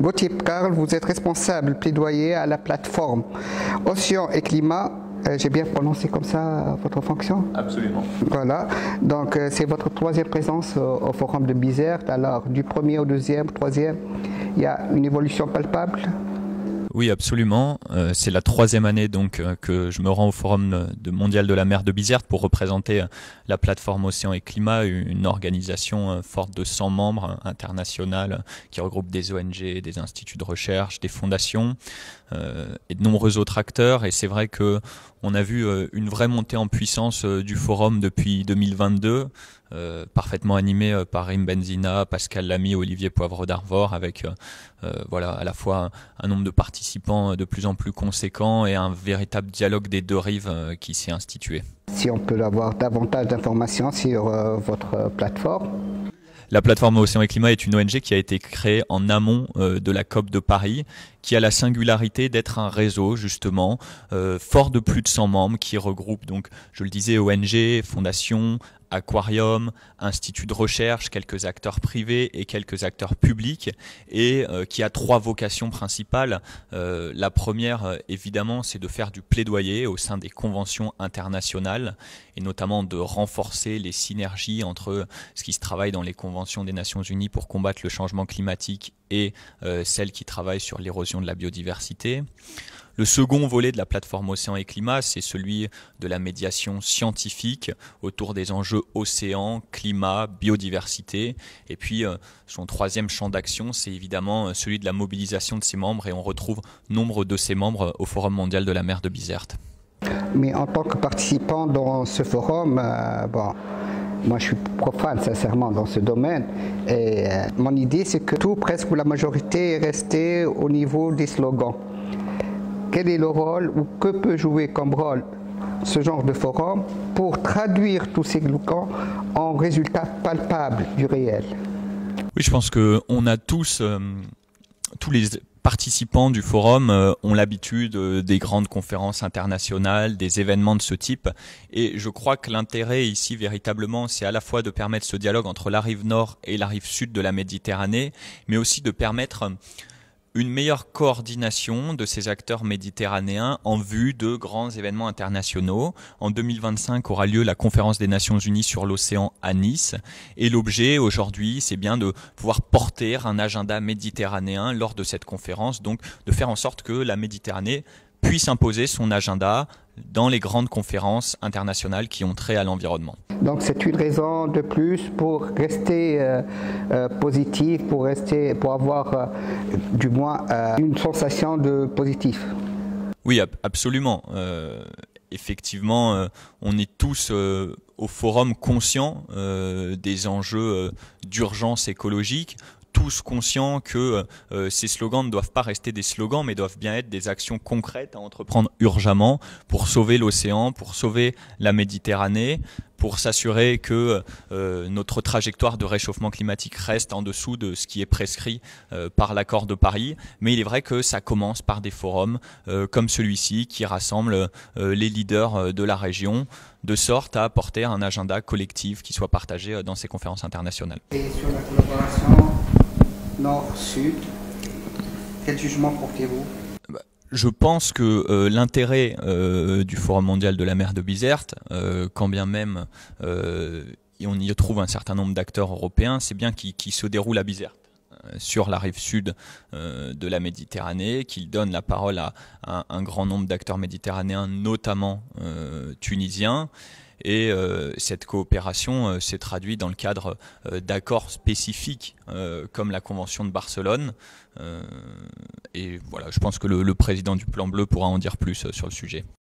Gauthier Karl, vous êtes responsable plaidoyer à la plateforme Océan et Climat. J'ai bien prononcé comme ça votre fonction? Absolument. Voilà, donc c'est votre troisième présence au Forum de Bizerte. Alors, du premier au deuxième, troisième, il y a une évolution palpable? Oui, absolument. C'est la troisième année donc que je me rends au Forum mondial de la mer de Bizerte pour représenter la plateforme Océan et Climat, une organisation forte de 100 membres internationale qui regroupe des ONG, des instituts de recherche, des fondations et de nombreux autres acteurs. Et c'est vrai que on a vu une vraie montée en puissance du forum depuis 2022, parfaitement animé par Rim Benzina, Pascal Lamy et Olivier Poivre d'Arvor, avec voilà, à la fois un nombre de participants de plus en plus conséquent et un véritable dialogue des deux rives qui s'est institué. Si on peut avoir davantage d'informations sur votre plateforme? La plateforme Océan et Climat est une ONG qui a été créée en amont de la COP de Paris, qui a la singularité d'être un réseau justement fort de plus de 100 membres qui regroupe donc, je le disais, ONG, fondations, aquarium, instituts de recherche, quelques acteurs privés et quelques acteurs publics, et qui a trois vocations principales. La première, évidemment, c'est de faire du plaidoyer au sein des conventions internationales, et notamment de renforcer les synergies entre ce qui se travaille dans les conventions des Nations Unies pour combattre le changement climatique et celles qui travaillent sur l'érosion de la biodiversité. Le second volet de la plateforme Océan et Climat, c'est celui de la médiation scientifique autour des enjeux océan, climat, biodiversité. Et puis, son troisième champ d'action, c'est évidemment celui de la mobilisation de ses membres. Et on retrouve nombre de ses membres au Forum mondial de la mer de Bizerte. Mais en tant que participant dans ce forum, bon, moi je suis profane sincèrement dans ce domaine. Et mon idée, c'est que tout, presque la majorité, est resté au niveau des slogans. Quel est le rôle ou que peut jouer comme rôle ce genre de forum pour traduire tous ces slogans en résultats palpables du réel? Oui, je pense qu'on a tous les participants du forum ont l'habitude des grandes conférences internationales, des événements de ce type. Et je crois que l'intérêt ici, véritablement, c'est à la fois de permettre ce dialogue entre la rive nord et la rive sud de la Méditerranée, mais aussi de permettre une meilleure coordination de ces acteurs méditerranéens en vue de grands événements internationaux. En 2025 aura lieu la conférence des Nations Unies sur l'océan à Nice. Et l'objet aujourd'hui, c'est bien de pouvoir porter un agenda méditerranéen lors de cette conférence, donc de faire en sorte que la Méditerranée puisse imposer son agenda dans les grandes conférences internationales qui ont trait à l'environnement. Donc c'est une raison de plus pour rester positif, pour avoir du moins une sensation de positif. Oui, absolument. Effectivement, on est tous au forum conscients des enjeux d'urgence écologique, tous conscients que ces slogans ne doivent pas rester des slogans, mais doivent bien être des actions concrètes à entreprendre urgemment pour sauver l'océan, pour sauver la Méditerranée, pour s'assurer que notre trajectoire de réchauffement climatique reste en dessous de ce qui est prescrit par l'accord de Paris. Mais il est vrai que ça commence par des forums comme celui-ci qui rassemble les leaders de la région, de sorte à apporter un agenda collectif qui soit partagé dans ces conférences internationales. Et sur la collaboration Nord-Sud, quel jugement portez-vous? Je pense que l'intérêt du Forum mondial de la mer de Bizerte, quand bien même on y trouve un certain nombre d'acteurs européens, c'est bien qu'il se déroule à Bizerte, sur la rive sud de la Méditerranée, qu'il donne la parole à un grand nombre d'acteurs méditerranéens, notamment tunisiens. Et cette coopération s'est traduite dans le cadre d'accords spécifiques comme la Convention de Barcelone. Et voilà, je pense que le président du Plan Bleu pourra en dire plus sur le sujet.